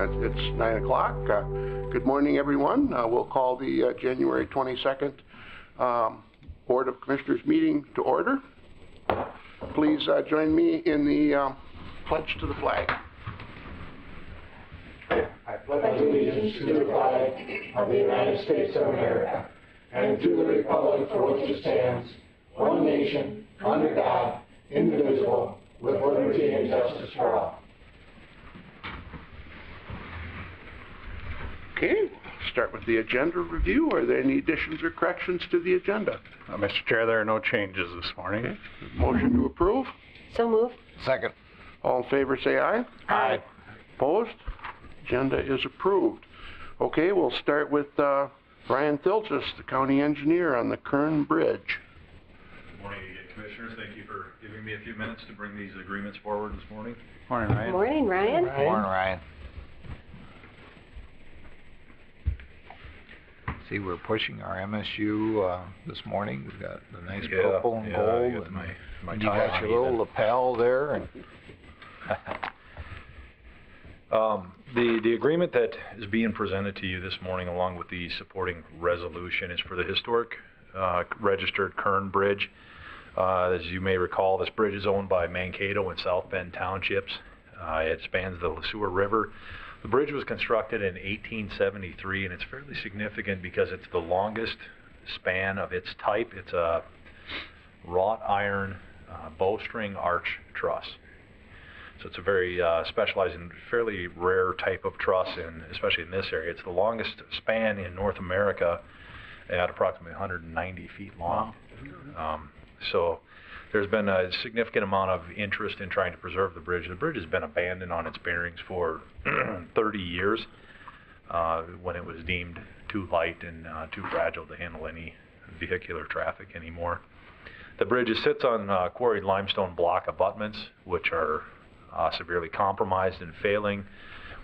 It's 9 o'clock. Good morning, everyone. We'll call the January 22nd Board of Commissioners meeting to order. Please join me in the pledge to the flag. I pledge allegiance to the flag of the United States of America and to the republic for which it stands, one nation, under God, indivisible, with liberty and justice for all. Okay, start with the agenda review. Are there any additions or corrections to the agenda? Mr. Chair, there are no changes this morning. Okay. Motion to approve. So moved. Second. All in favor say aye. Aye. Opposed? Agenda is approved. Okay, we'll start with Brian Thilchis, the county engineer on the Kern Bridge. Good morning again, Commissioners. Thank you for giving me a few minutes to bring these agreements forward this morning. Morning, Ryan. Morning, Ryan. Morning, Ryan. See, we're pushing our MSU this morning. We've got the nice purple and gold, and my you got your little lapel there. And the agreement that is being presented to you this morning, along with the supporting resolution, is for the historic registered Kern Bridge. As you may recall, this bridge is owned by Mankato and South Bend Townships. It spans the Lasua River. The bridge was constructed in 1873, and it's fairly significant because it's the longest span of its type. It's a wrought iron bowstring arch truss. So it's a very specialized and fairly rare type of truss, and especially in this area. It's the longest span in North America at approximately 190 feet long. So there's been a significant amount of interest in trying to preserve the bridge. The bridge has been abandoned on its bearings for 30 years when it was deemed too light and too fragile to handle any vehicular traffic anymore. The bridge sits on quarried limestone block abutments, which are severely compromised and failing,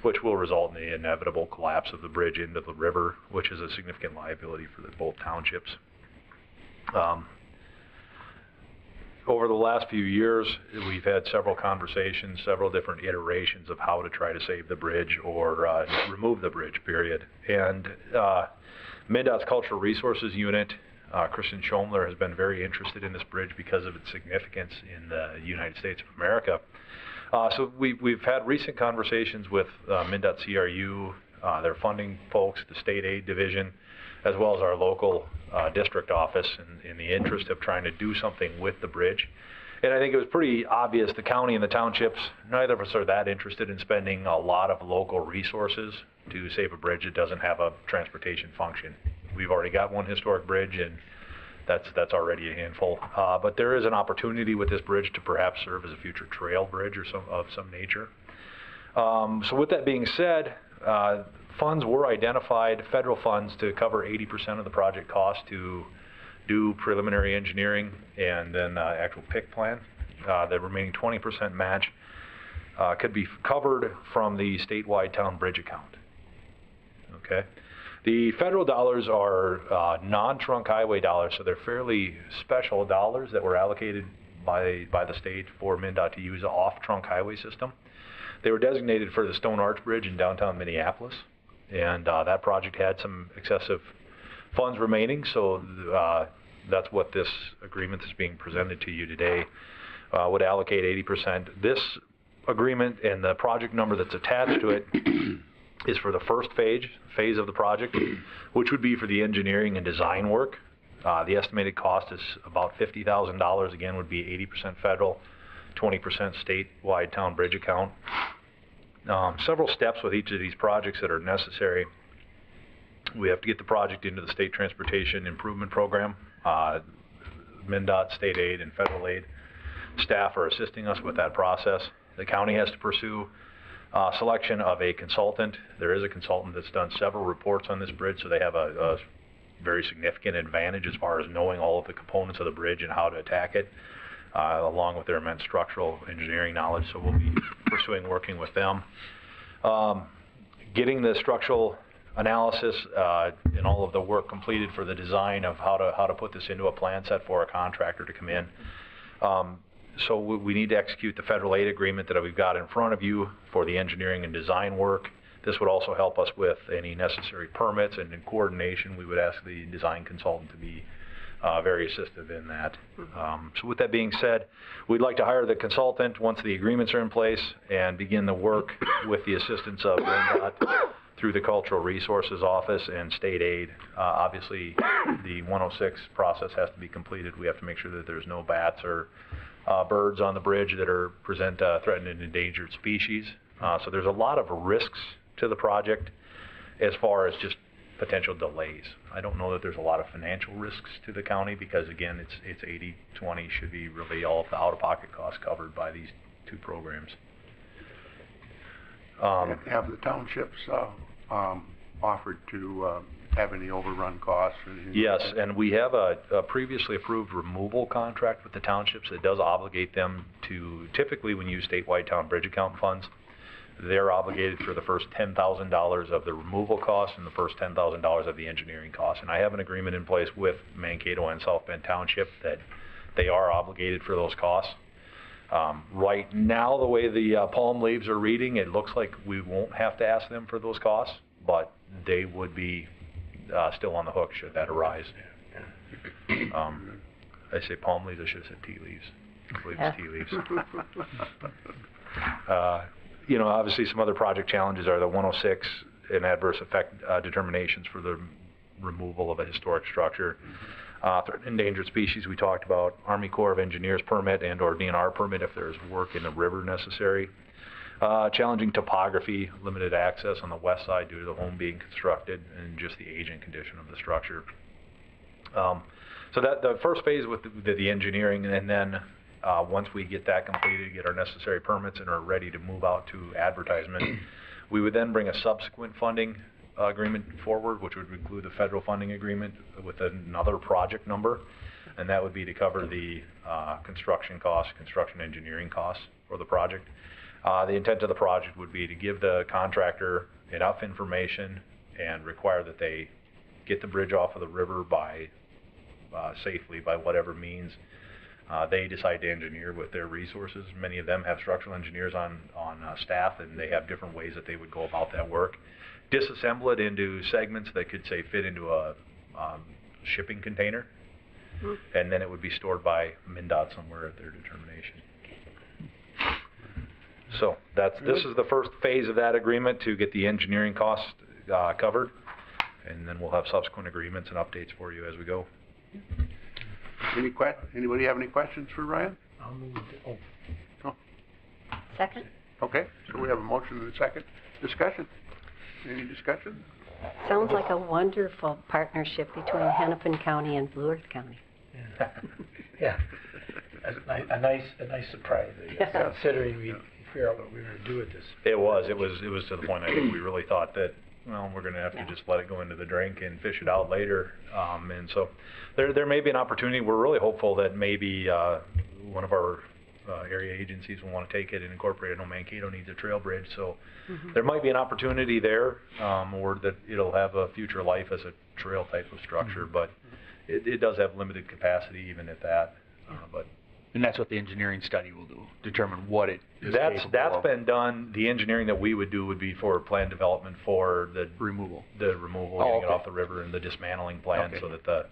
which will result in the inevitable collapse of the bridge into the river, which is a significant liability for both townships. Over the last few years, we've had several conversations, several different iterations of how to try to save the bridge or remove the bridge, period. And MnDOT's Cultural Resources Unit, Kristen Schomler, has been very interested in this bridge because of its significance in the United States of America. So we've had recent conversations with MnDOT CRU, their funding folks, the state aid division, as well as our local district office in the interest of trying to do something with the bridge. And I think it was pretty obvious the county and the townships, neither of us are that interested in spending a lot of local resources to save a bridge that doesn't have a transportation function. We've already got one historic bridge, and that's already a handful. But there is an opportunity with this bridge to perhaps serve as a future trail bridge or of some nature. So with that being said, funds were identified, federal funds, to cover 80% of the project cost to do preliminary engineering and then actual PIC plan. The remaining 20% match could be covered from the statewide town bridge account. Okay. The federal dollars are non-trunk highway dollars, so they're fairly special dollars that were allocated by the state for MnDOT to use off trunk highway system. They were designated for the Stone Arch Bridge in downtown Minneapolis, and that project had some excessive funds remaining, so that's what this agreement is being presented to you today, would allocate 80%. This agreement and the project number that's attached to it is for the first phase of the project, which would be for the engineering and design work. The estimated cost is about $50,000. Again, would be 80% federal, 20% statewide town bridge account. Several steps with each of these projects that are necessary. We have to get the project into the State Transportation Improvement Program. MnDOT, state aid, and federal aid staff are assisting us with that process. The county has to pursue selection of a consultant. There is a consultant that's done several reports on this bridge, so they have a very significant advantage as far as knowing all of the components of the bridge and how to attack it, along with their immense structural engineering knowledge. So we'll be pursuing working with them. Getting the structural analysis and all of the work completed for the design of how to put this into a plan set for a contractor to come in. So we need to execute the federal aid agreement that we've got in front of you for the engineering and design work. This would also help us with any necessary permits, and in coordination, we would ask the design consultant to be very assistive in that. So with that being said, we'd like to hire the consultant once the agreements are in place and begin the work with the assistance of NDOT through the Cultural Resources Office and state aid. Obviously, the 106 process has to be completed. We have to make sure that there's no bats or birds on the bridge that present threatened and endangered species. So there's a lot of risks to the project as far as just potential delays. I don't know that there's a lot of financial risks to the county because, again, it's 80-20, should be really all of the out-of-pocket costs covered by these two programs. Have the townships offered to have any overrun costs? Yes, and we have a previously approved removal contract with the townships that does obligate them to, typically when you use statewide town bridge account funds, they're obligated for the first $10,000 of the removal costs and the first $10,000 of the engineering costs. And I have an agreement in place with Mankato and South Bend Township that they are obligated for those costs. Right now, the way the palm leaves are reading, it looks like we won't have to ask them for those costs, but they would be still on the hook should that arise. I say palm leaves, I should have said tea leaves. I believe it's tea leaves. You know, obviously some other project challenges are the 106 and adverse effect determinations for the removal of a historic structure. Endangered species we talked about, Army Corps of Engineers permit and or DNR permit if there's work in the river necessary. Challenging topography, limited access on the west side due to the home being constructed and just the age and condition of the structure. So that the first phase with the engineering, and then once we get that completed, get our necessary permits and are ready to move out to advertisement, we would then bring a subsequent funding agreement forward, which would include the federal funding agreement with another project number, and that would be to cover the construction costs, construction engineering costs for the project. The intent of the project would be to give the contractor enough information and require that they get the bridge off of the river by safely by whatever means they decide to engineer with their resources. Many of them have structural engineers on staff, and they have different ways that they would go about that work. Disassemble it into segments that could, say, fit into a shipping container, and then it would be stored by MnDOT somewhere at their determination. So this is the first phase of that agreement to get the engineering costs covered, and then we'll have subsequent agreements and updates for you as we go. Anybody have any questions for Ryan? I'll move it. Oh. Second? Okay, so we have a motion and a second. Discussion? Any discussion? Sounds like a wonderful partnership between Hennepin County and Blue Earth County. Yeah. A nice surprise, I guess, considering we figure out what we were going to do with this. It was to the point I think we really thought that, well, we're going to have to just let it go into the drink and fish it out later. And so there may be an opportunity. We're really hopeful that maybe one of our area agencies will want to take it and incorporate it. I know Mankato needs a trail bridge, so there might be an opportunity there, or that it'll have a future life as a trail type of structure, but it does have limited capacity even at that. And that's what the engineering study will do, determine what it is That's capable been done. The engineering that we would do would be for plan development for the removal. getting it off the river, and the dismantling plan, so that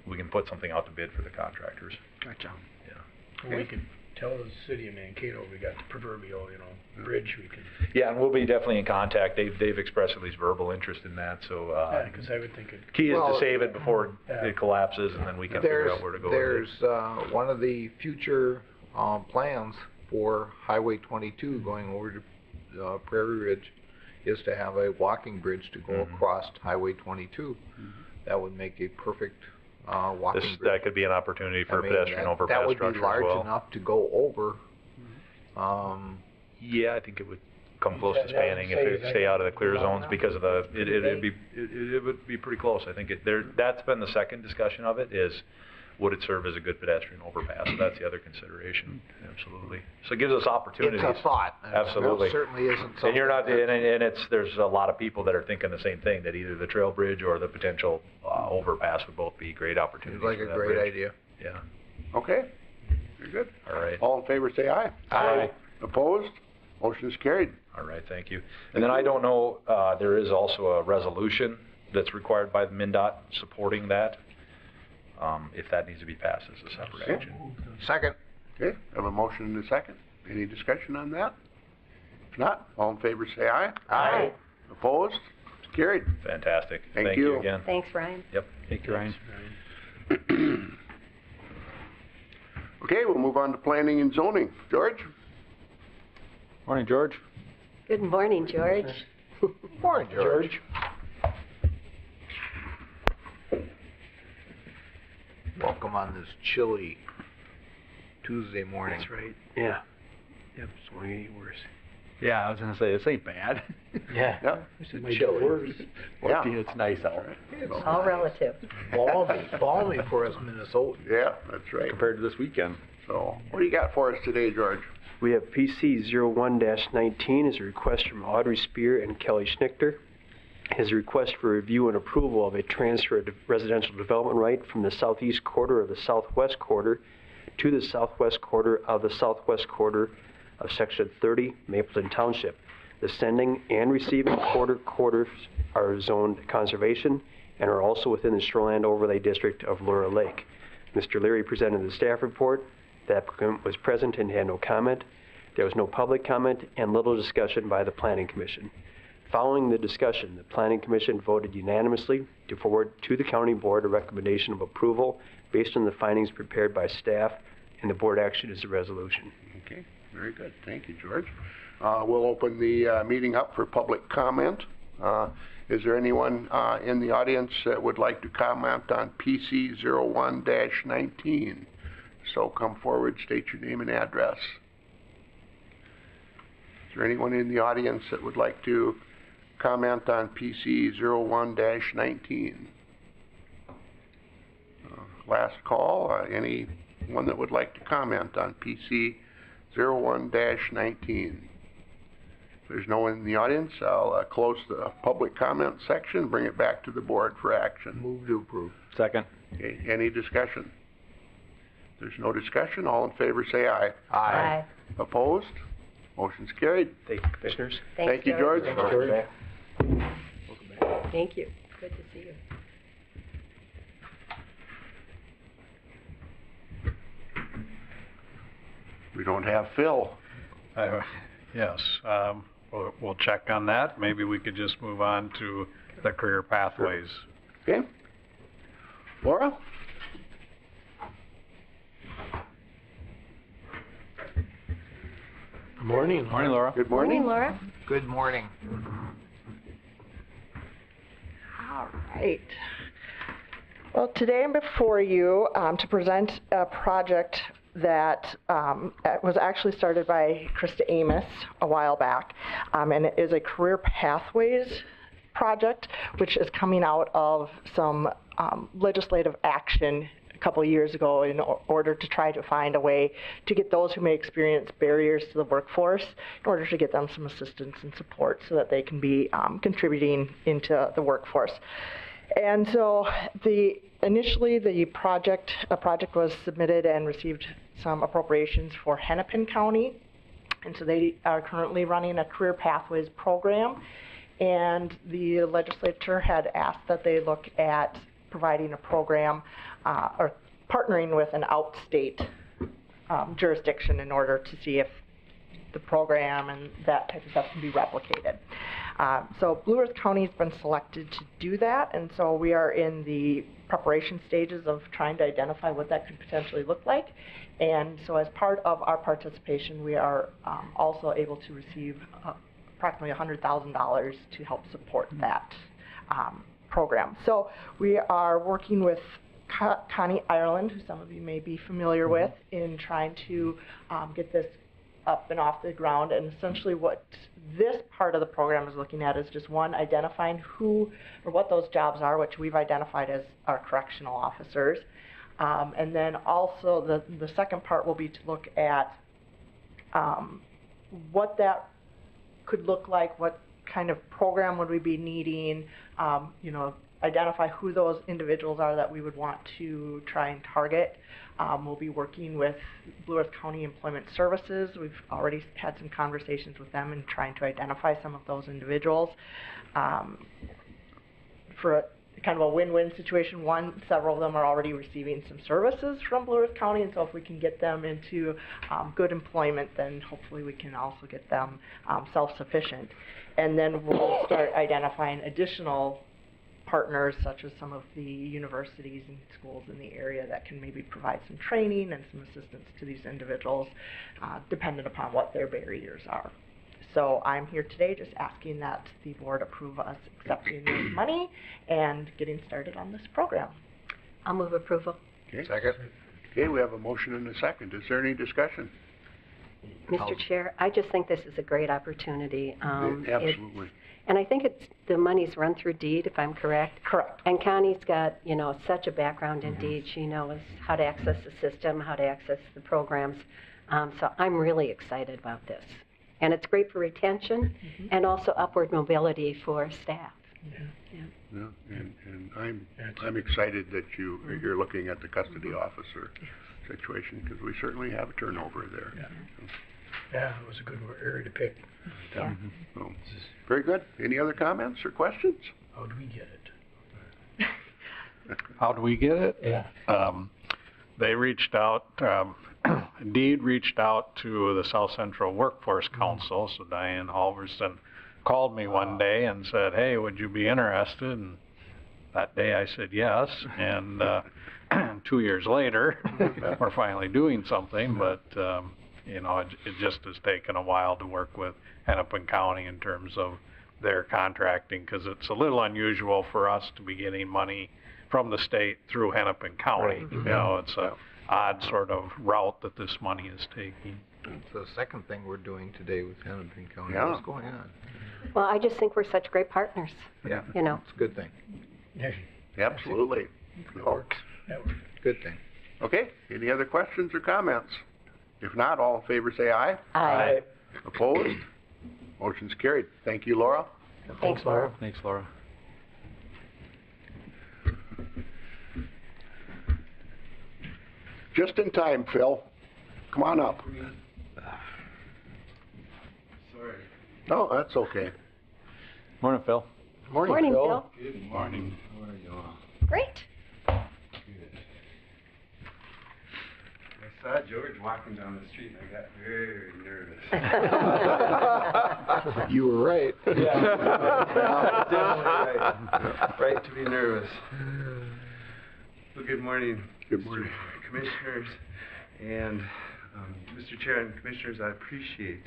we can put something out to bid for the contractors. Gotcha. Yeah. Okay. We can tell the city of Mankato we got the proverbial, bridge we can. Yeah, and we'll be definitely in contact. They've expressed at least verbal interest in that. So Because I would think it. key is to save it before it collapses, and then we can figure out where to go. There's one of the future plans for Highway 22 going over to Prairie Ridge is to have a walking bridge to go across Highway 22. That would make a perfect walking bridge. That could be an opportunity for a pedestrian overpass that would structure be large as well. enough to go over. Yeah, I think it would come close to spanning if it stay out of the clear zones because of the. It would be pretty close. I think that's been the second discussion of it is. Would it serve as a good pedestrian overpass? So that's the other consideration. Absolutely. So it gives us opportunities. It's a thought. Absolutely. It certainly isn't something. And you're not, there's a lot of people that are thinking the same thing, that either the trail bridge or the potential overpass would both be great opportunities. Seems like a great idea. Yeah. Okay, very good. All right. All in favor say aye. Aye. Opposed? Motion is carried. All right, thank you. And then I don't know, there is also a resolution that's required by the MnDOT supporting that. If that needs to be passed as a separate action. Second. Okay, I have a motion and a second. Any discussion on that? If not, all in favor say aye. Aye. Opposed? It's carried. Fantastic. Thank you you. again. Thanks, Ryan. Yep. Thank you, Ryan. Okay, we'll move on to planning and zoning. George? Morning, George. Good morning, George. Morning, George. Welcome on this chilly Tuesday morning. That's right, yeah. Yep, it's going to get worse. Yeah, I was gonna say, this ain't bad. Yeah. Yeah. It might get worse. Yeah. It's nice out. It's All relative. balmy for us Minnesotans. Yeah, that's right. Compared to this weekend. So, what do you got for us today, George? We have PC 01-19 is a request from Audrey Spear and Kelly Schnichter. His request for review and approval of a transfer of residential development right from the southeast quarter of the southwest quarter to the southwest quarter of the southwest quarter of Section 30, Mapleton Township. The sending and receiving quarters are zoned conservation and are also within the Shoreland Overlay District of Laura Lake. Mr. Leary presented the staff report. The applicant was present and had no comment. There was no public comment and little discussion by the Planning Commission. Following the discussion, the Planning Commission voted unanimously to forward to the County Board a recommendation of approval based on the findings prepared by staff, and the board action is a resolution. Okay, very good. Thank you, George. We'll open the meeting up for public comment. Is there anyone in the audience that would like to comment on PC 01-19? So come forward, state your name and address. Is there anyone in the audience that would like to comment on PC 01-19? Last call. Anyone that would like to comment on PC 01-19? If there's no one in the audience, I'll close the public comment section, bring it back to the board for action. Move to approve. Second. Okay, any discussion? If there's no discussion, all in favor say aye. Aye. Opposed? Motion's carried. Thank you, Commissioners. Thanks, Thank you, George. Thank you. Good to see you. We don't have Phil. Yes, we'll check on that. Maybe we could just move on to the career pathways. Okay. Laura? Morning. Morning, Laura. Good Morning, morning. Laura. Good morning. All right. Well, today I'm before you to present a project that was actually started by Krista Amos a while back, and it is a career pathways project, which is coming out of some legislative action a couple of years ago in order to try to find a way to get those who may experience barriers to the workforce, in order to get them some assistance and support so that they can be contributing into the workforce. And so initially a project was submitted and received some appropriations for Hennepin County, and so they are currently running a career pathways program, and the legislature had asked that they look at providing a program or partnering with an outstate jurisdiction in order to see if the program and that type of stuff can be replicated. So Blue Earth County has been selected to do that, and so we are in the preparation stages of trying to identify what that could potentially look like. And so as part of our participation, we are also able to receive approximately $100,000 to help support that program. So we are working with Connie Ireland, who some of you may be familiar with, in trying to get this up and off the ground. And essentially what this part of the program is looking at is just one, identifying who or what those jobs are, which we've identified as our correctional officers. And then also the second part will be to look at what that could look like, what kind of program would we be needing, identify who those individuals are that we would want to try and target. We'll be working with Blue Earth County Employment Services. We've already had some conversations with them and trying to identify some of those individuals. For kind of a win-win situation, one, several of them are already receiving some services from Blue Earth County, and so if we can get them into good employment, then hopefully we can also get them self-sufficient. And then we'll start identifying additional partners, such as some of the universities and schools in the area that can maybe provide some training and some assistance to these individuals, dependent upon what their barriers are. So I'm here today just asking that the board approve us accepting this money and getting started on this program. I'll move approval. Okay. Second. Okay, we have a motion and a second. Is there any discussion? Mr. Chair, I just think this is a great opportunity. Absolutely. And I think the money's run through deed, if I'm correct. Correct. And Connie's got, such a background in deed. She knows how to access the system, how to access the programs. So I'm really excited about this. And it's great for retention and also upward mobility for staff. Yeah, and I'm excited that you're looking at the custody officer situation, because we certainly have turnover there. Yeah, it was a good area to pick. Yeah. So, very good. Any other comments or questions? How do we get it? How do we get it? Yeah. They reached out, Indeed reached out to the South Central Workforce Council, so Diane Halverson called me one day and said, hey, would you be interested? And that day I said yes, and 2 years later, we're finally doing something, but it just has taken a while to work with Hennepin County in terms of their contracting, because it's a little unusual for us to be getting money from the state through Hennepin County. Right. It's a odd sort of route that this money is taking. It's the second thing we're doing today with Hennepin County. Yeah. What's going on? Well, I just think we're such great partners. Yeah. It's a good thing. Yeah, Absolutely. That works. that works. Good thing. Okay, any other questions or comments? If not, all in favor say aye. Aye. Opposed? Motion's carried. Thank you, Laura. Thanks, Laura. Thanks, Laura. Just in time, Phil. Come on up. Sorry. No, that's okay. Morning, Phil. Morning, Phil. Good morning. How are you all? Great. Good. I saw George walking down the street and I got very nervous. You were right. Yeah. Definitely right. Right to be nervous. Well, good morning. Good morning. Mr. Commissioners and Mr. Chair and Commissioners, I appreciate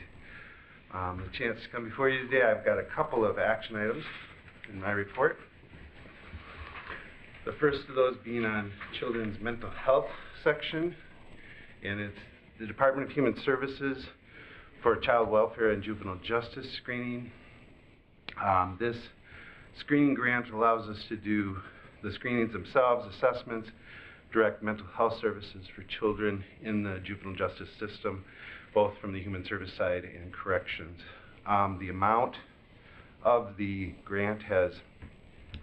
the chance to come before you today. I've got a couple of action items in my report. The first of those being on children's mental health section, and it's the Department of Human Services for child welfare and juvenile justice screening. This screening grant allows us to do the screenings themselves, assessments, direct mental health services for children in the juvenile justice system, both from the human service side and corrections. The amount of the grant has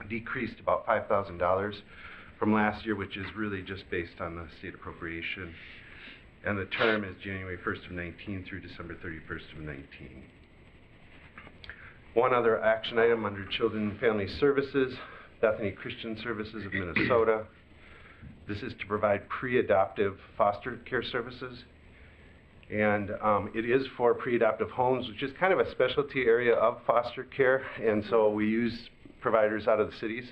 decreased about $5,000 from last year, which is really just based on the state appropriation. And the term is January 1st of 19 through December 31st of 19. One other action item under Children and Family Services, Bethany Christian Services of Minnesota. This is to provide pre-adoptive foster care services. And it is for pre-adoptive homes, which is kind of a specialty area of foster care. And so we use providers out of the cities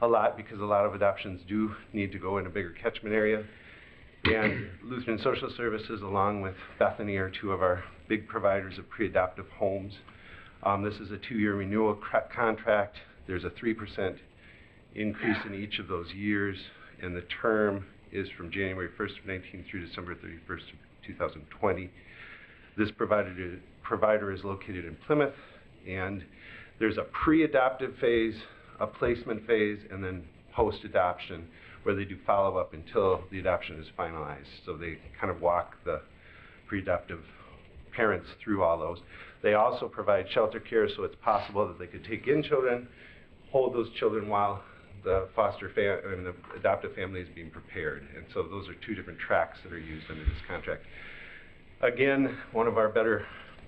a lot because a lot of adoptions do need to go in a bigger catchment area. And Lutheran Social Services, along with Bethany, are two of our big providers of pre-adoptive homes. This is a 2-year renewal contract. There's a 3% increase in each of those years, and the term is from January 1st of 19 through December 31st of 2020. This provider is located in Plymouth, and there's a pre-adoptive phase, a placement phase, and then post-adoption, where they do follow-up until the adoption is finalized. So they kind of walk the pre-adoptive parents through all those. They also provide shelter care, so it's possible that they could take in children, hold those children while the and the adoptive family is being prepared. And so those are two different tracks that are used under this contract. Again, one of our better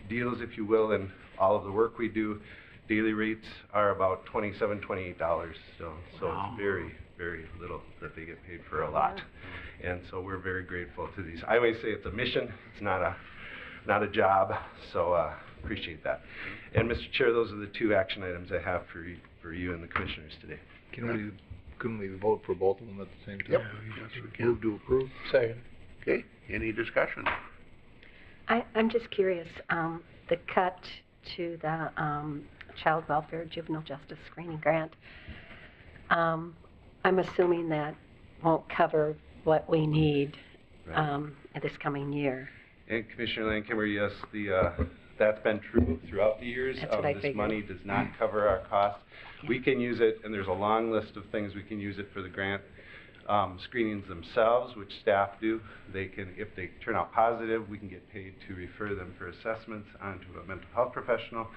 deals, if you will, in all of the work we do. Daily rates are about $27, $28 still. So it's very, very little that they get paid for a lot. And so we're very grateful to these. I always say it's a mission. It's not a job. So appreciate that. And Mr. Chair, those are the two action items I have for you and the commissioners today. Couldn't we vote for both of them at the same time? Yep. Yes, we can. Move to approve. Second. Okay, any discussion? I'm just curious, the cut to the Child Welfare Juvenile Justice Screening Grant, I'm assuming that won't cover what we need this coming year. And Commissioner Landkemmer, yes, that's been true throughout the years. That's what I this figured. money does not cover our costs. Yeah. We can use it, and there's a long list of things we can use it for the grant screenings themselves, which staff do. They can, if they turn out positive, we can get paid to refer them for assessments onto a mental health professional.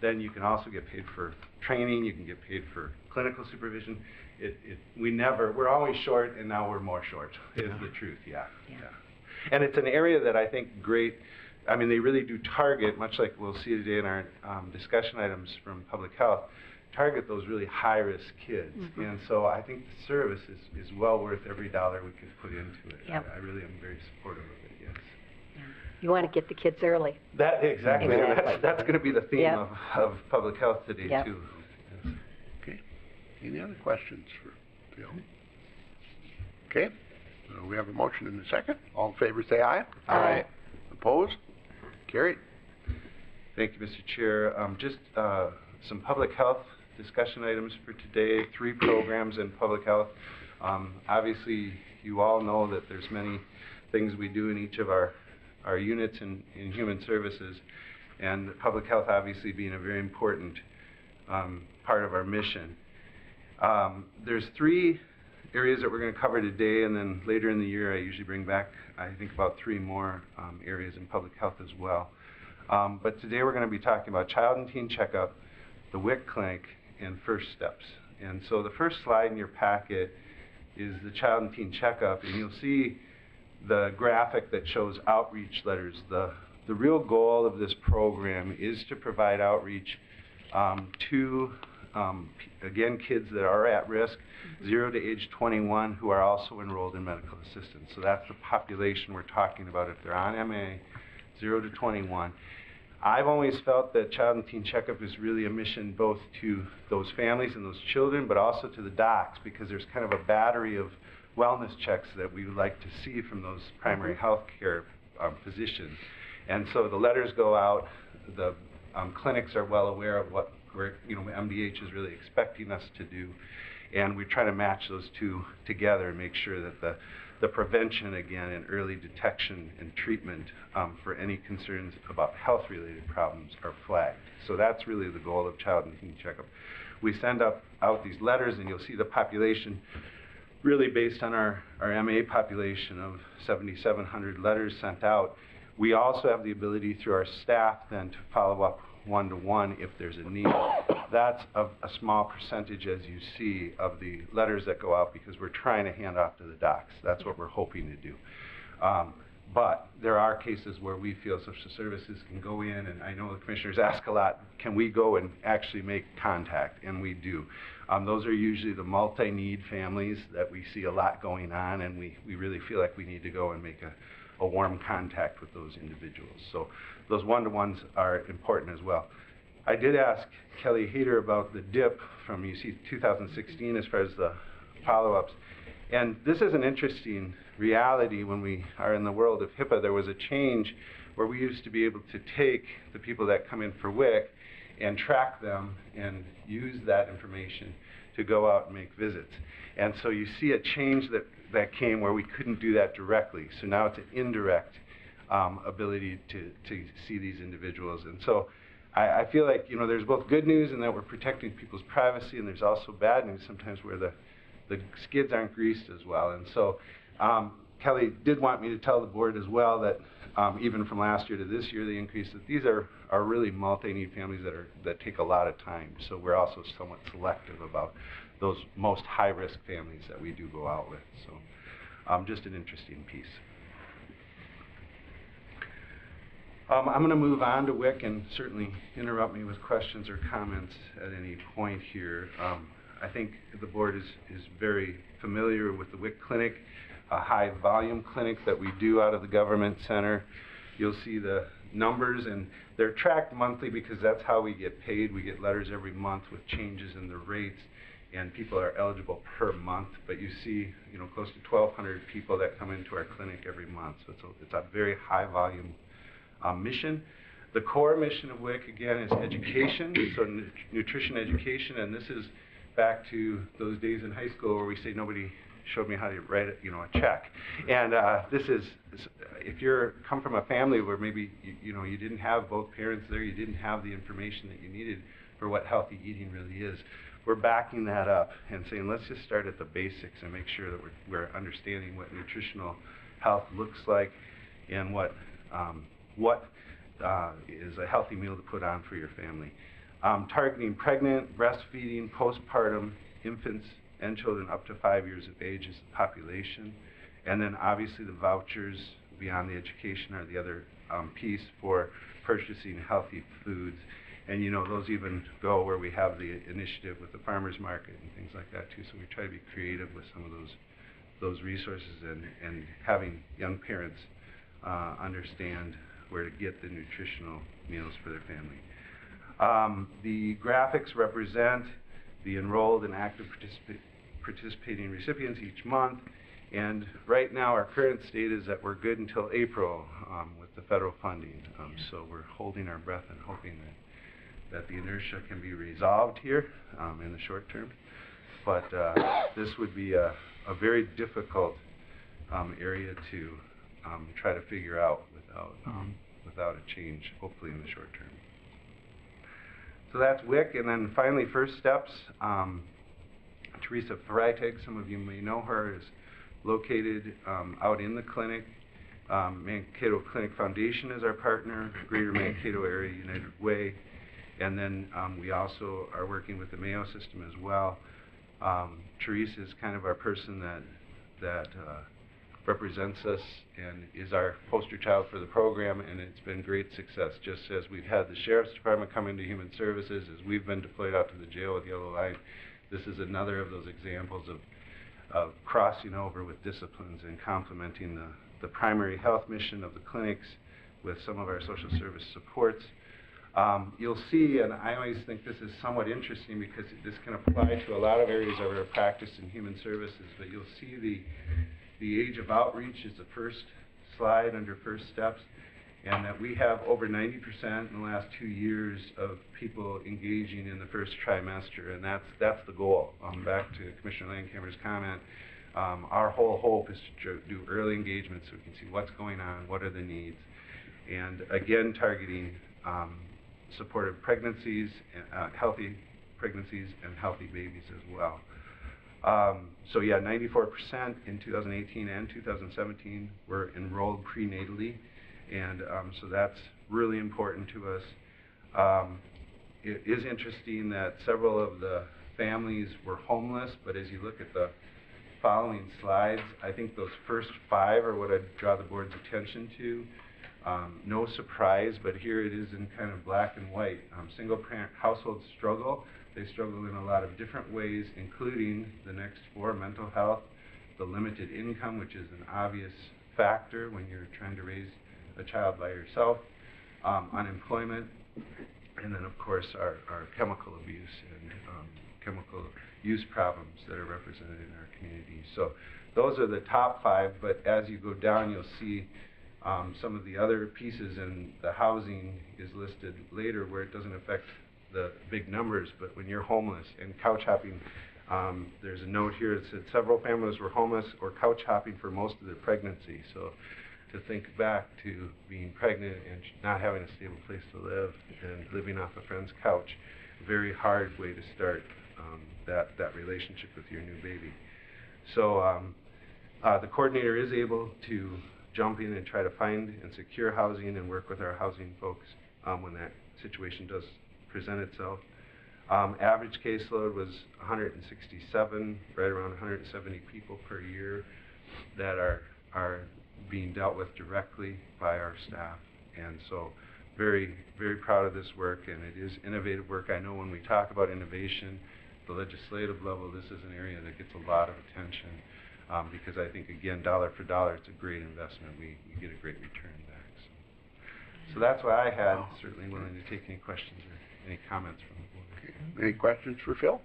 Then you can also get paid for training. You can get paid for clinical supervision. We're always short, and now we're more short, is the truth, yeah. And it's an area that I think they really do target, much like we'll see today in our discussion items from public health, target those really high-risk kids. Mm-hmm. And so I think the service is well worth every dollar we could put into it. Yep. I really am very supportive of it, yes. You want to get the kids early. That, exactly. Exactly. That's going to be the theme Yep. of public health today, Yep. too. Yes. Okay, any other questions for Bill? Okay, so we have a motion and a second. All in favor say aye. Aye. Opposed? Carried. Thank you, Mr. Chair. Just some public health discussion items for today. 3 programs in public health. Obviously, you all know that there's many things we do in each of our units in human services, and public health obviously being a very important part of our mission. There's 3 areas that we're going to cover today, and then later in the year I usually bring back, I think, about 3 more areas in public health as well. But today we're going to be talking about child and teen checkup, the WIC clinic, and first steps. And so the first slide in your packet is the child and teen checkup, and you'll see the graphic that shows outreach letters. The real goal of this program is to provide outreach to, again, kids that are at risk, 0 to age 21, who are also enrolled in medical assistance. So that's the population we're talking about if they're on MA, 0 to 21. I've always felt that child and teen checkup is really a mission both to those families and those children, but also to the docs, because there's kind of a battery of wellness checks that we would like to see from those primary health care physicians. And so the letters go out. The clinics are well aware of what MDH is really expecting us to do, and we try to match those two together and make sure that the prevention, again, and early detection and treatment for any concerns about health-related problems are flagged. So that's really the goal of child and teen checkup. We send out these letters, and you'll see the population really based on our MA population of 7,700 letters sent out. We also have the ability through our staff then to follow up one-to-one if there's a need. That's a small percentage, as you see, of the letters that go out, because we're trying to hand off to the docs. That's what we're hoping to do. But there are cases where we feel social services can go in, and I know the commissioners ask a lot, can we go and actually make contact? And we do. Those are usually the multi-need families that we see a lot going on, and we really feel like we need to go and make a warm contact with those individuals. So those one-to-ones are important as well. I did ask Kelly Hayter about the dip from, you see, 2016 as far as the follow-ups. And this is an interesting reality when we are in the world of HIPAA. There was a change where we used to be able to take the people that come in for WIC and track them and use that information to go out and make visits. And so you see a change that came where we couldn't do that directly. So now it's an indirect ability to see these individuals. And so I feel like, there's both good news in that we're protecting people's privacy, and there's also bad news sometimes where the skids aren't greased as well. And so Kelly did want me to tell the board as well that even from last year to this year, the increase, that these are really multi-need families that take a lot of time. So we're also somewhat selective about those most high-risk families that we do go out with. So just an interesting piece. I'm going to move on to WIC, and certainly interrupt me with questions or comments at any point here. I think the board is very familiar with the WIC clinic, a high volume clinic that we do out of the government center. You'll see the numbers, and they're tracked monthly because that's how we get paid. We get letters every month with changes in the rates, and people are eligible per month. But you see, close to 1,200 people that come into our clinic every month. So it's a very high volume mission. The core mission of WIC, again, is education, so nutrition education, and this is back to those days in high school where we say nobody showed me how to write a check. And this is, if you're come from a family where maybe you didn't have both parents there, you didn't have the information that you needed for what healthy eating really is, we're backing that up and saying let's just start at the basics and make sure that we're understanding what nutritional health looks like and what is a healthy meal to put on for your family. Targeting pregnant, breastfeeding, postpartum, infants, and children up to 5 years of age is the population. And then obviously the vouchers beyond the education are the other piece for purchasing healthy foods. And those even go where we have the initiative with the farmers market and things like that too. So we try to be creative with some of those resources and having young parents understand where to get the nutritional meals for their family. The graphics represent the enrolled and active participating recipients each month, and right now our current state is that we're good until April with the federal funding. So we're holding our breath and hoping that the inertia can be resolved here in the short term. But this would be a very difficult area to try to figure out without a change, hopefully in the short term. So that's WIC, and then finally First Steps. Teresa Freitag, some of you may know her, is located out in the clinic. Mankato Clinic Foundation is our partner, Greater Mankato Area United Way, and then we also are working with the Mayo System as well. Teresa is kind of our person that represents us and is our poster child for the program, and it's been great success. Just as we've had the Sheriff's Department come into Human Services, as we've been deployed out to the jail with Yellow Line, this is another of those examples of crossing over with disciplines and complementing the primary health mission of the clinics with some of our social service supports. You'll see, and I always think this is somewhat interesting because this can apply to a lot of areas of our practice in human services, but you'll see the age of outreach is the first slide under First Steps, and that we have over 90% in the last 2 years of people engaging in the first trimester, and that's the goal. Back to Commissioner Landcamer's comment, our whole hope is to do early engagement so we can see what's going on, what are the needs, and again targeting supportive pregnancies, healthy pregnancies, and healthy babies as well. So yeah, 94% in 2018 and 2017 were enrolled prenatally, and so that's really important to us. It is interesting that several of the families were homeless, but as you look at the following slides, I think those first 5 are what I'd draw the board's attention to. No surprise, but here it is in kind of black and white. Single parent households struggle. They struggle in a lot of different ways, including the next 4, mental health, the limited income, which is an obvious factor when you're trying to raise a child by yourself, unemployment, and then of course our chemical abuse and chemical use problems that are represented in our community. So those are the top 5, but as you go down you'll see some of the other pieces, and the housing is listed later where it doesn't affect the big numbers, but when you're homeless and couch hopping, there's a note here that said several families were homeless or couch hopping for most of their pregnancy. So to think back to being pregnant and not having a stable place to live and living off a friend's couch, very hard way to start that relationship with your new baby. So The coordinator is able to jump in and try to find and secure housing and work with our housing folks when that situation does present itself. Average caseload was 167, right around 170 people per year that are being dealt with directly by our staff. And so very, very proud of this work, and it is innovative work. I know when we talk about innovation, the legislative level, this is an area that gets a lot of attention because I think, again, dollar for dollar, it's a great investment. We get a great return back. So that's what I had. Certainly willing to take any questions or any comments from the board. Okay. Any questions for Phil?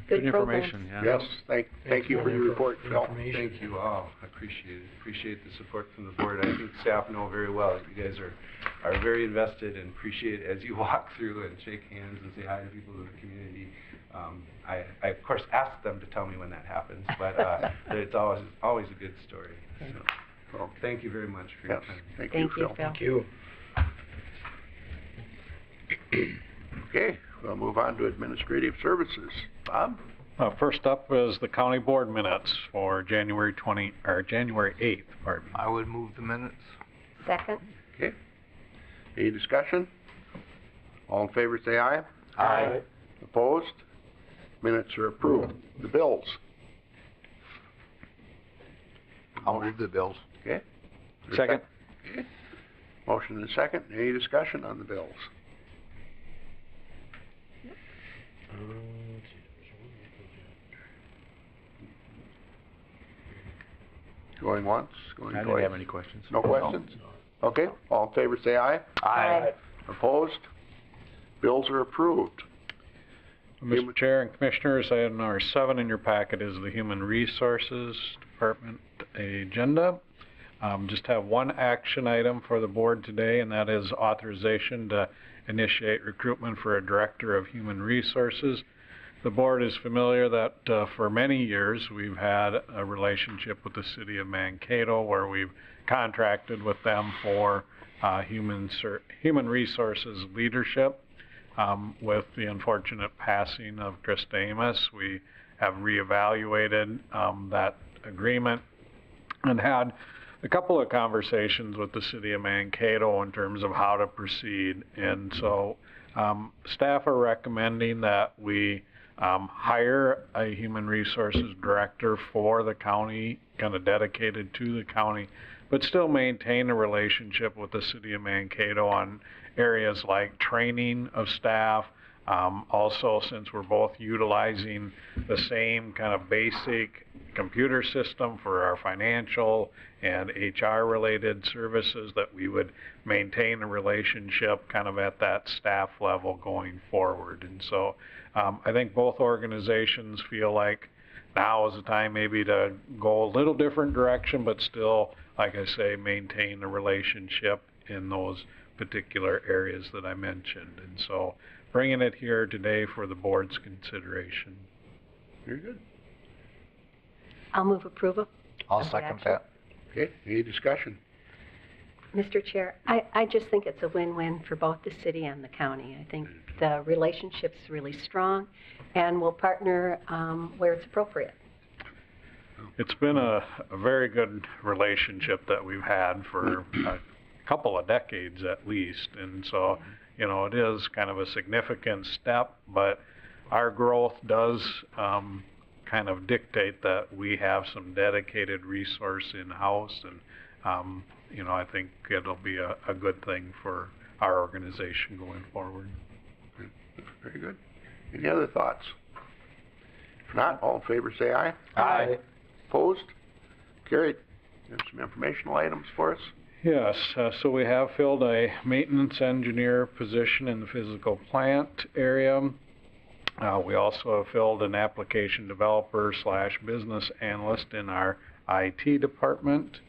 Good information, programs. yeah. Yes, thank you for your report, Phil. Thank you all. I appreciate it. Appreciate the support from the board. I think staff know very well that you guys are very invested and appreciate it as you walk through and shake hands and say hi to people in the community. I of course ask them to tell me when that happens, but it's always a good story. So, thank you very much for your time. Thank you, Phil. Thank you. Okay, we'll move on to administrative services. Bob? First up is the county board minutes for January 8th, pardon me. I would move the minutes. Second? Okay. Any discussion? All in favor say aye. Aye. Opposed? Minutes are approved. The bills. I'll move the bills. Okay. Second. Okay. Motion and a second. Any discussion on the bills? Going once, going I twice. didn't have any questions. No questions? Okay, all in favor say aye. Aye. Opposed? Bills are approved. Mr. Chair and Commissioners, item number 7 in your packet is the Human Resources Department agenda. Just have one action item for the board today, and that is authorization to initiate recruitment for a Director of Human Resources. The board is familiar that for many years we've had a relationship with the City of Mankato where we've contracted with them for human resources leadership. With the unfortunate passing of Krista Amos, we have reevaluated that agreement and had a couple of conversations with the City of Mankato in terms of how to proceed. And so staff are recommending that we hire a human resources director for the county, kind of dedicated to the county, but still maintain a relationship with the City of Mankato on areas like training of staff. Also, since we're both utilizing the same kind of basic computer system for our financial and HR related services, that we would maintain a relationship kind of at that staff level going forward. And so I think both organizations feel like now is the time maybe to go a little different direction, but still, like I say, maintain a relationship in those particular areas that I mentioned. And so bringing it here today for the board's consideration. Very good. I'll move approval. I'll of the second action. that. Okay, any discussion? Mr. Chair, I just think it's a win-win for both the city and the county. I think the relationship's really strong, and we'll partner where it's appropriate. It's been a very good relationship that we've had for a couple of decades at least. And so, you know, it is kind of a significant step, but our growth does kind of dictate that we have some dedicated resource in-house. And, you know, I think it'll be a good thing for our organization going forward. Very good. Any other thoughts? If not, all in favor say aye. Aye. Opposed? Carried. You have some informational items for us? Yes, so we have filled a maintenance engineer position in the physical plant area. We also have filled an application developer / business analyst in our IT department.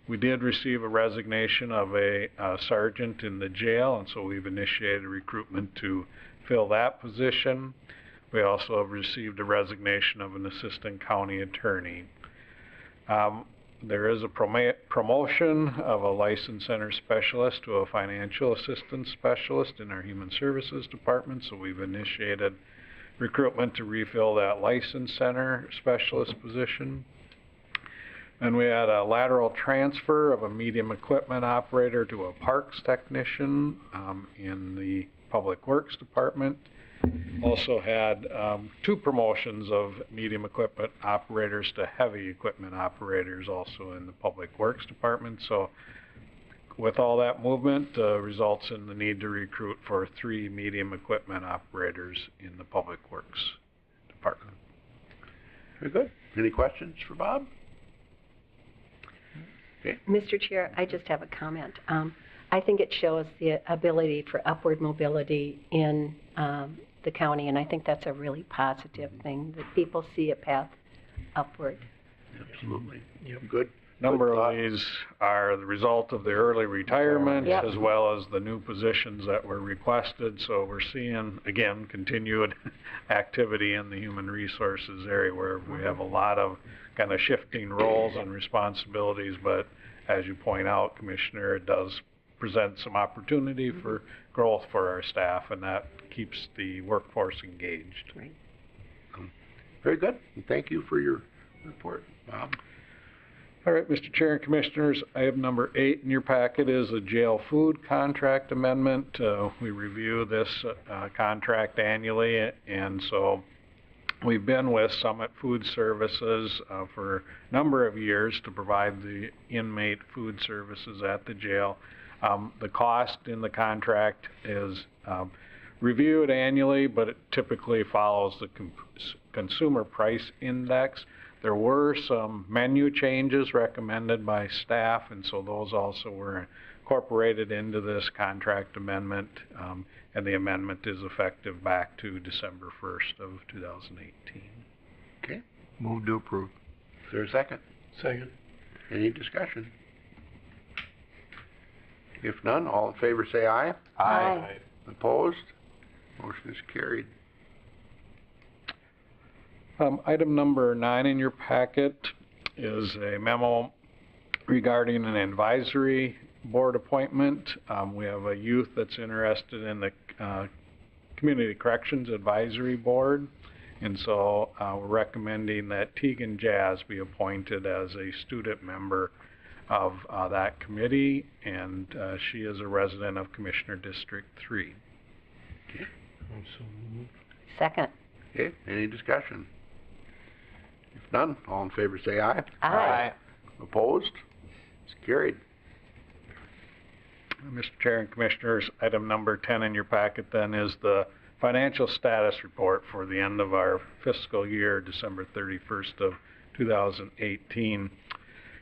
We did receive a resignation of a sergeant in the jail, and so we've initiated recruitment to fill that position. We also have received a resignation of an assistant county attorney. There is a promotion of a licensed center specialist to a financial assistance specialist in our human services department, so we've initiated recruitment to refill that license center specialist position. And we had a lateral transfer of a medium equipment operator to a parks technician in the Public Works Department. Also had 2 promotions of medium equipment operators to heavy equipment operators also in the Public Works Department. So with all that movement, results in the need to recruit for 3 medium equipment operators in the Public Works Department. Very good. Any questions for Bob? Okay. Mr. Chair, I just have a comment. I think it shows the ability for upward mobility in the county, and I think that's a really positive thing, that people see a path upward. Absolutely. Yep. Good. Number of these are the result of the early retirement, Yep. as well as the new positions that were requested. So we're seeing, again, continued activity in the human resources area, where we have a lot of kind of shifting roles and responsibilities. But as you point out, Commissioner, it does present some opportunity for growth for our staff, and that keeps the workforce engaged. Right. Very good. And thank you for your report, Bob. All right, Mr. Chair and Commissioners, item number 8 in your packet is a jail food contract amendment. We review this contract annually, and so we've been with Summit Food Services for a number of years to provide the inmate food services at the jail. The cost in the contract is reviewed annually, but it typically follows the consumer price index. There were some menu changes recommended by staff, and so those also were incorporated into this contract amendment, and the amendment is effective back to December 1st of 2018. Okay. Move to approve. Is there a second? Second. Any discussion? If none, all in favor say aye. Aye. Opposed? Motion is carried. Item number 9 in your packet is a memo regarding an advisory board appointment. We have a youth that's interested in the Community Corrections Advisory Board, and so we're recommending that Tegan Jazz be appointed as a student member of that committee, and she is a resident of Commissioner District 3. Okay. Second. Okay. Any discussion? If none, all in favor say aye. Aye. Opposed? It's carried. Mr. Chair and Commissioners, item number 10 in your packet then is the financial status report for the end of our fiscal year, December 31st of 2018.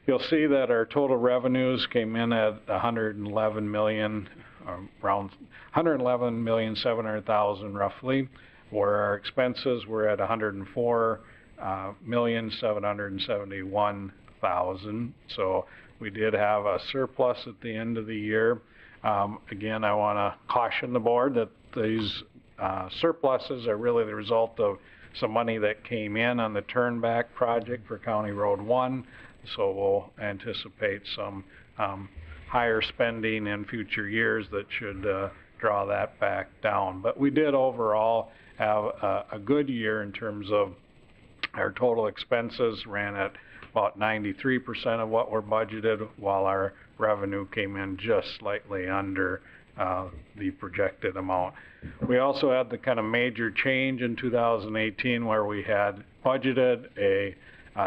You'll see that our total revenues came in at $111 million, around $111,700,000 roughly, where our expenses were at $104,771,000. So we did have a surplus at the end of the year. Again, I want to caution the board that these surpluses are really the result of some money that came in on the turnback project for County Road 1. So we'll anticipate some higher spending in future years that should draw that back down. But we did overall have a good year in terms of our total expenses ran at about 93% of what were budgeted, while our revenue came in just slightly under the projected amount. We also had the kind of major change in 2018 where we had budgeted a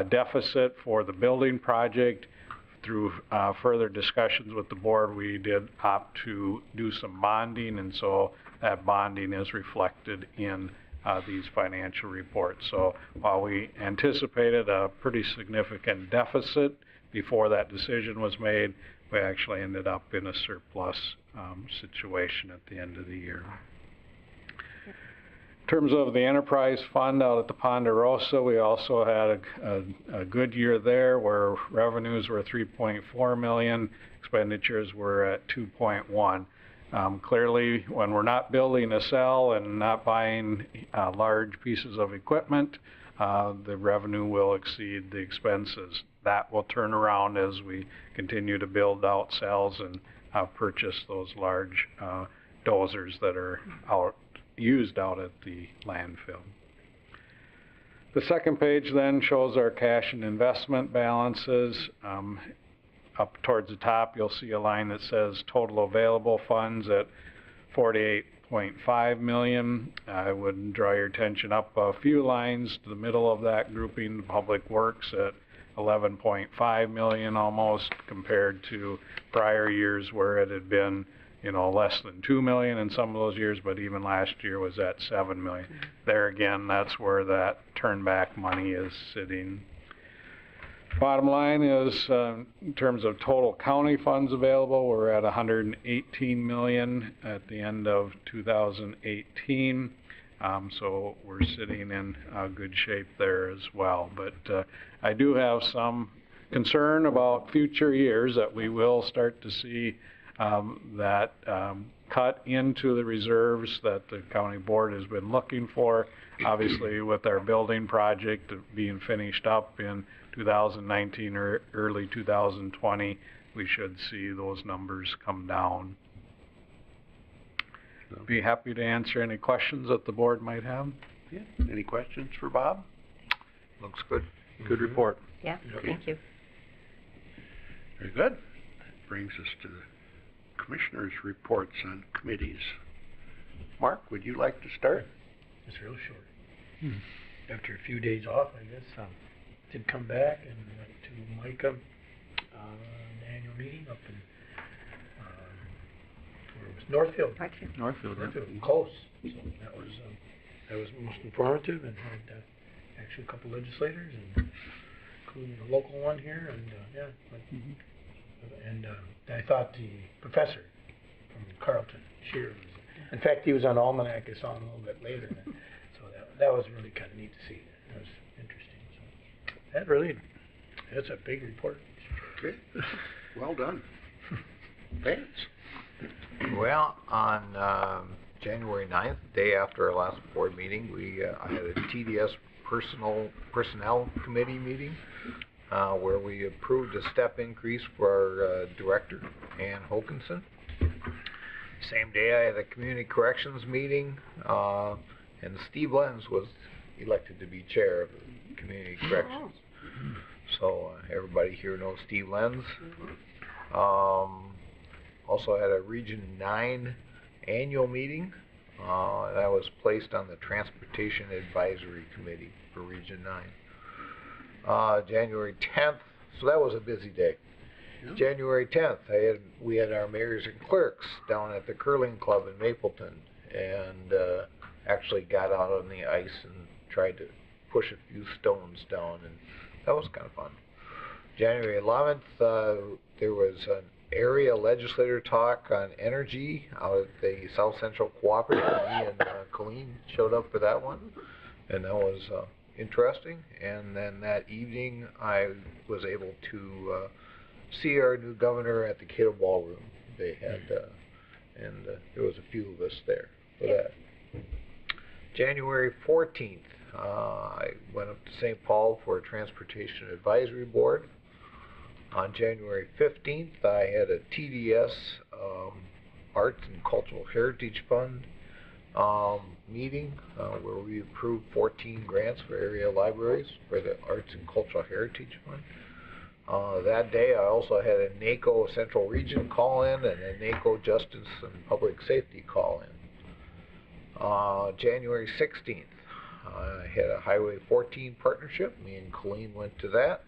deficit for the building project. Through further discussions with the board, we did opt to do some bonding, and so that bonding is reflected in these financial reports. So while we anticipated a pretty significant deficit before that decision was made, we actually ended up in a surplus situation at the end of the year. In terms of the enterprise fund out at the Ponderosa, we also had a good year there, where revenues were $3.4 million, expenditures were at $2.1. Clearly, when we're not building a cell and not buying large pieces of equipment, the revenue will exceed the expenses. That will turn around as we continue to build out cells and purchase those large dozers that are out used out at the landfill. The second page then shows our cash and investment balances. Up towards the top, you'll see a line that says total available funds at $48.5 million. I would draw your attention up a few lines to the middle of that grouping, Public Works at $11.5 million almost, compared to prior years where it had been, less than $2 million in some of those years, but even last year was at $7 million. There again, that's where that turn back money is sitting. Bottom line is, in terms of total county funds available, we're at $118 million at the end of 2018. So we're sitting in good shape there as well. But I do have some concern about future years that we will start to see that cut into the reserves that the county board has been looking for. Obviously, with our building project being finished up in 2019 or early 2020, we should see those numbers come down. Be happy to answer any questions that the board might have. Yeah. Any questions for Bob? Looks good. Good report. Yeah, thank you. Very good. That brings us to the commissioners' reports on committees. Mark, would you like to start? It's real short. After a few days off, I guess, did come back and went to MICA, an annual meeting up in, where it was Northfield. Northfield, Close. So that was most informative, and had actually a couple legislators, and including a local one here, and and I thought the professor from Carleton, Shearer, in fact, he was on Almanac. I saw him a little bit later, so that was really kind of neat to see. That was interesting. So that's a big report. Okay. Well done. Thanks. Well, on January 9th, the day after our last board meeting, I had a TDS personnel committee meeting where we approved a step increase for our director, Ann Hokinson. Same day, I had a community corrections meeting, and Steve Lenz was elected to be chair of the community corrections. So everybody here knows Steve Lenz. Also had a Region 9 annual meeting, and I was placed on the Transportation Advisory Committee for Region 9. January 10th, so that was a busy day. Yeah. January 10th, we had our mayors and clerks down at the curling club in Mapleton, and actually got out on the ice and tried to push a few stones down, and that was kind of fun. January 11th, there was an area legislator talk on energy out at the South Central Cooperative. Me and Colleen showed up for that one, and that was interesting. And then that evening, I was able to see our new governor at the Cato Ballroom. They had, and there was a few of us there for that. January 14th, I went up to St. Paul for a Transportation Advisory Board. On January 15th, I had a TDS Arts and Cultural Heritage Fund meeting where we approved 14 grants for area libraries for the Arts and Cultural Heritage Fund. That day, I also had a NACO Central Region call-in and a NACO Justice and Public Safety call-in. January 16th, I had a Highway 14 partnership. Me and Colleen went to that.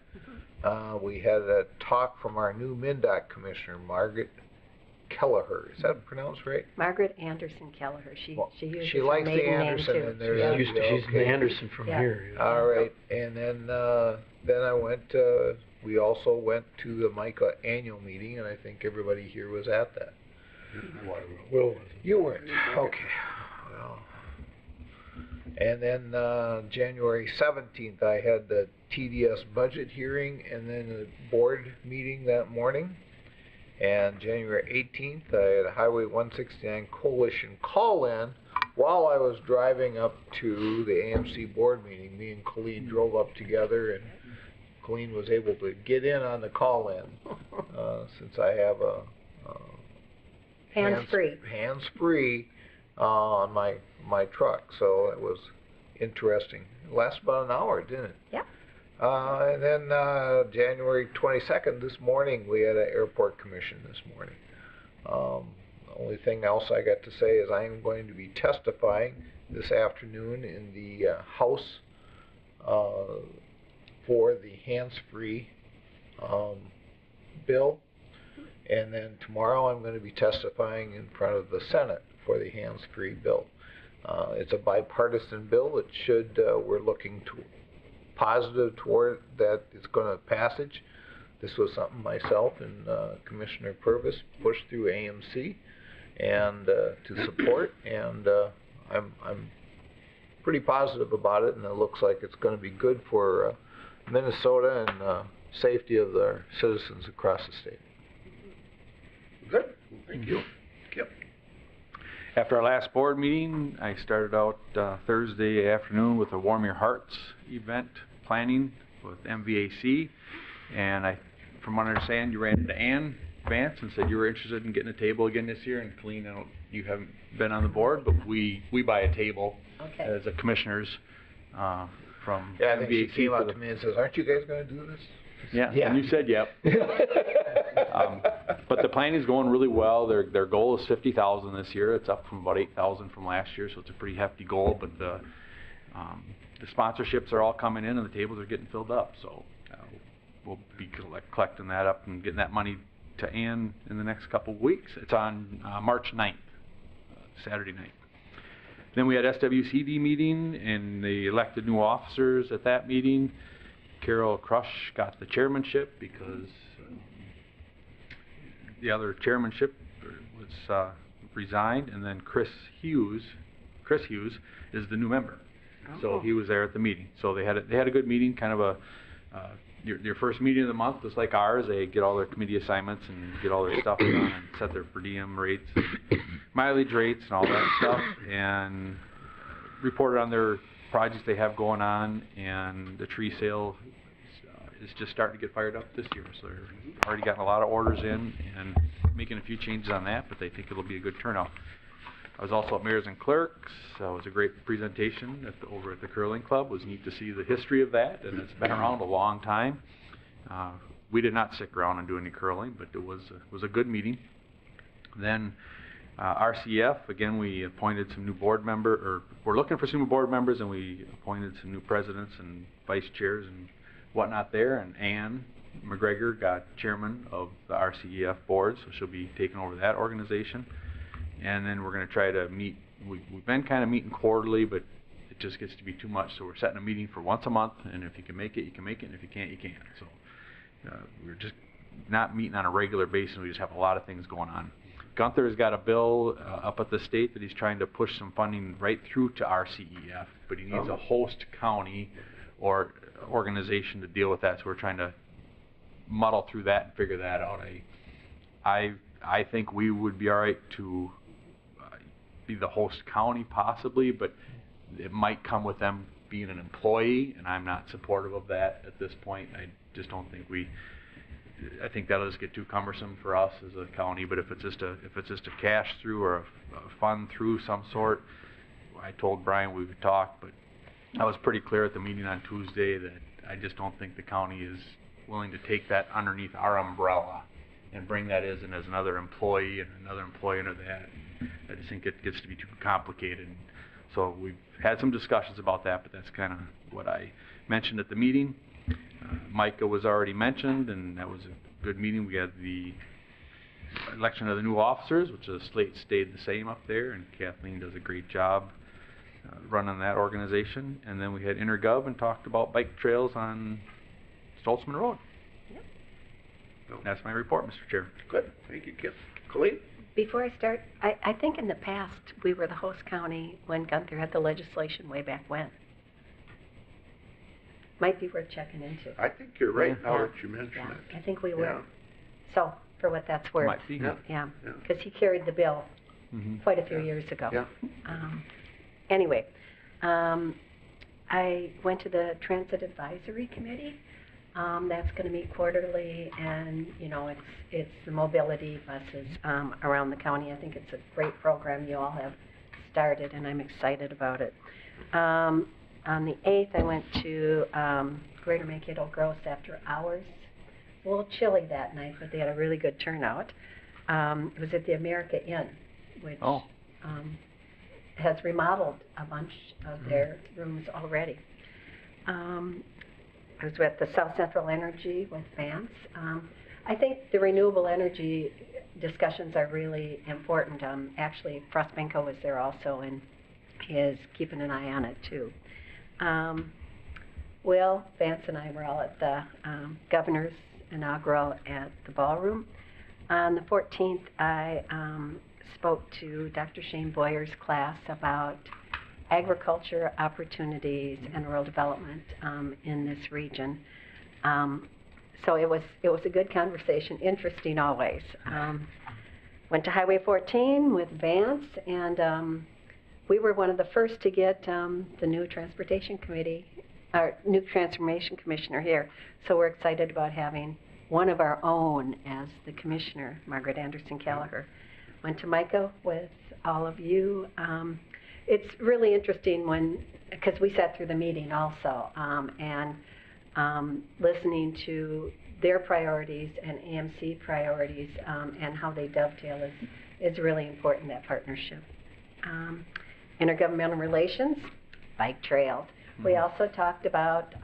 We had a talk from our new MnDOT Commissioner, Margaret Kelleher. Is that pronounced right? Margaret Anderson Kelleher. She uses she her likes the maiden Anderson name too. in there. She's the Anderson from here. All right, and then I went. We also went to the MICA annual meeting, and I think everybody here was at that. Will You weren't. Okay. Well. And then January 17th, I had the TDS budget hearing and then a board meeting that morning. And January 18th, I had a Highway 169 Coalition call-in while I was driving up to the AMC board meeting. Me and Colleen drove up together, and Colleen was able to get in on the call-in since I have a Hands-free. Hands-free. on my truck, so it was interesting. It lasted about an hour, didn't it? Yeah. And then January 22nd, this morning, we had an airport commission this morning. The only thing else I got to say is I am going to be testifying this afternoon in the House for the hands-free bill, and then tomorrow I'm going to be testifying in front of the Senate for the hands-free bill. It's a bipartisan bill that should, we're looking to positive toward that it's going to passage. This was something myself and Commissioner Purvis pushed through AMC and to support, and I'm pretty positive about it, and it looks like it's going to be good for Minnesota and safety of their citizens across the state. Good. Thank you. Kip. After our last board meeting, I started out Thursday afternoon with a Warm Your Hearts event planning with MVAC, and from what I understand, you ran into Ann Vance and said you were interested in getting a table again this year. And Colleen, I don't, you haven't been on the board, but we buy a table as a commissioners from Yeah, I think MVAC. she came up to me and says, "Aren't you guys going to do this?" Yeah, and you said yep. But the planning is going really well. Their goal is 50,000 this year. It's up from about 8,000 from last year, so it's a pretty hefty goal. But the sponsorships are all coming in, and the tables are getting filled up. So we'll be collecting that up and getting that money to Ann in the next couple of weeks. It's on March 9th, Saturday night. Then we had SWCD meeting, and they elected new officers at that meeting. Carol Crush got the chairmanship because the other chairmanship was resigned, and then Chris Hughes is the new member. So he was there at the meeting. So they had a good meeting, kind of a your first meeting of the month, just like ours. They get all their committee assignments and get all their stuff done and set their per diem rates, and mileage rates, and all that stuff, and reported on their projects they have going on. And the tree sale is just starting to get fired up this year. So they're already gotten a lot of orders in and making a few changes on that, but they think it'll be a good turnout. I was also at Mayors and Clerks. It was a great presentation over at the Curling Club. It was neat to see the history of that, and it's been around a long time. We did not stick around and do any curling, but it was a good meeting. Then RCF, again, we appointed some new board we're looking for some new board members, and we appointed some new presidents and vice chairs and whatnot there. And Ann McGregor got chairman of the RCEF board, so she'll be taking over that organization. And then we're going to try to meet, we've been kind of meeting quarterly, but it just gets to be too much, so we're setting a meeting for once a month, and if you can make it, you can make it, and if you can't, you can't. So we're just not meeting on a regular basis, we just have a lot of things going on. Gunther has got a bill up at the state that he's trying to push some funding right through to RCEF, but he needs a host county or organization to deal with that, so we're trying to muddle through that and figure that out. I think we would be all right to be the host county possibly, but it might come with them being an employee, and I'm not supportive of that at this point. I just don't think I think that'll just get too cumbersome for us as a county. But if it's just a cash through or a fund through some sort, I told Brian we would talk, but I was pretty clear at the meeting on Tuesday that I just don't think the county is willing to take that underneath our umbrella and bring that as another employee and another employee under that. I just think it gets to be too complicated. So we've had some discussions about that, but that's kind of what I mentioned at the meeting. Micah was already mentioned, and that was a good meeting. We had the election of the new officers, which the slate stayed the same up there, and Kathleen does a great job running that organization. And then we had intergov and talked about bike trails on Stoltzman Road. Yep. That's my report, Mr. Chair. Good. Thank you, Kip. Colleen? Before I start, I think in the past we were the host county when Gunther had the legislation way back when. Might be worth checking into. I think you're right now that you mention it. I think we were. So, for what that's worth. Might be. Yeah, because he carried the bill quite a few years ago. Yeah. Anyway, I went to the Transit Advisory Committee. That's going to meet quarterly, and it's the mobility buses around the county. I think it's a great program. You all have started, and I'm excited about it. On the 8th, I went to Greater Mankato Gross After Hours. A little chilly that night, but they had a really good turnout. It was at the America Inn, which has remodeled a bunch of their rooms already. I was with the South Central Energy with Vance. I think the renewable energy discussions are really important. Actually, Frostbenko was there also and is keeping an eye on it too. Will, Vance and I were all at the governor's inaugural at the ballroom. On the 14th, I spoke to Dr. Shane Boyer's class about agriculture opportunities and rural development in this region. So it was a good conversation, interesting always. Went to Highway 14 with Vance, and we were one of the first to get the new transportation committee, our new transformation commissioner here. So we're excited about having one of our own as the commissioner, Margaret Anderson Gallagher. Went to MICA with all of you. It's really interesting because we sat through the meeting also, and listening to their priorities and AMC priorities and how they dovetail is really important, that partnership. Intergovernmental relations, bike trails. We also talked about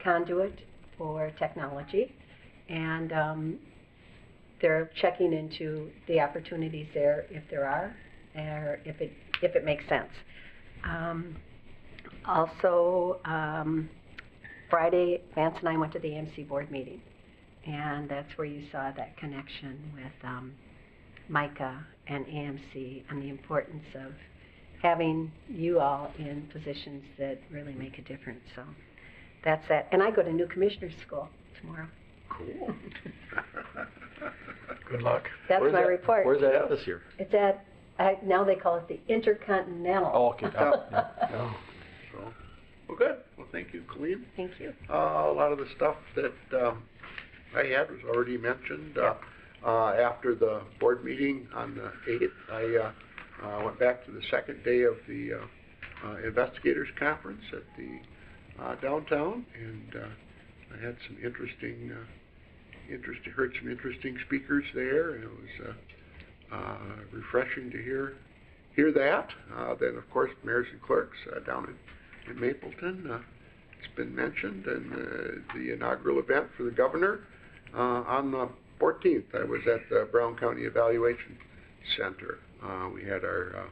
conduit for technology, and they're checking into the opportunities there, if there are, or if it makes sense. Also, Friday, Vance and I went to the AMC board meeting, and that's where you saw that connection with MICA and AMC and the importance of having you all in positions that really make a difference. So that's that. And I go to new commissioner's school tomorrow. Cool. Good luck. That's my report. Where's that at this year? It's at, now they call it the Intercontinental. Oh, okay. So, well, good. Well, thank you, Colleen. Thank you. A lot of the stuff that I had was already mentioned. After the board meeting on the 8th, I went back to the second day of the investigators conference at the downtown, and I had some heard some interesting speakers there, and it was refreshing to hear that. Then, of course, mayors and clerks down in Mapleton. It's been mentioned, and the inaugural event for the governor on the 14th. I was at the Brown County Evaluation Center. We had our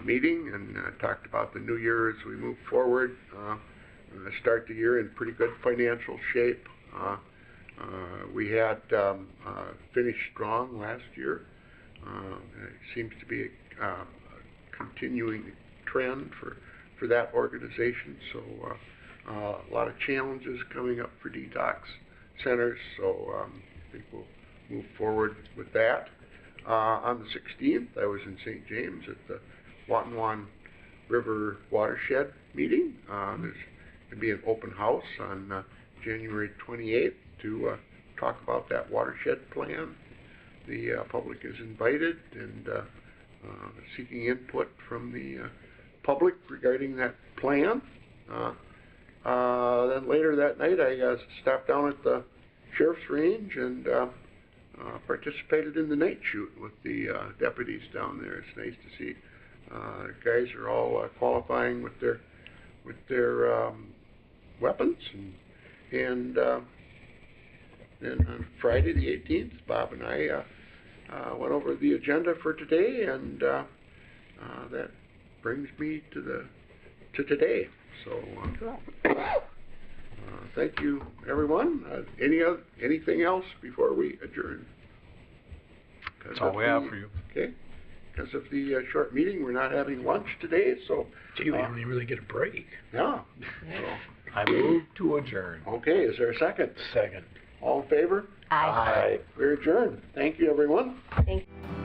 meeting and talked about the new year as we move forward. Start the year in pretty good financial shape. We had finished strong last year. It seems to be a continuing trend for that organization. So a lot of challenges coming up for detox centers. So I think we'll move forward with that. On the 16th, I was in St. James at the Watonwan River Watershed meeting. There's going to be an open house on January 28th to talk about that watershed plan. The public is invited and seeking input from the public regarding that plan. Then later that night, I stopped down at the sheriff's range and participated in the night shoot with the deputies down there. It's nice to see guys are all qualifying with their weapons, and then on Friday the 18th, Bob and I went over the agenda for today, and that brings me to today. So thank you, everyone. Anything else before we adjourn? That's all we have for you. Okay. Because of the short meeting, we're not having lunch today, so. Gee, we didn't even really get a break. Yeah. I move to adjourn. Okay, is there a second? Second. All in favor? Aye. We're adjourned. Thank you, everyone. Thank you.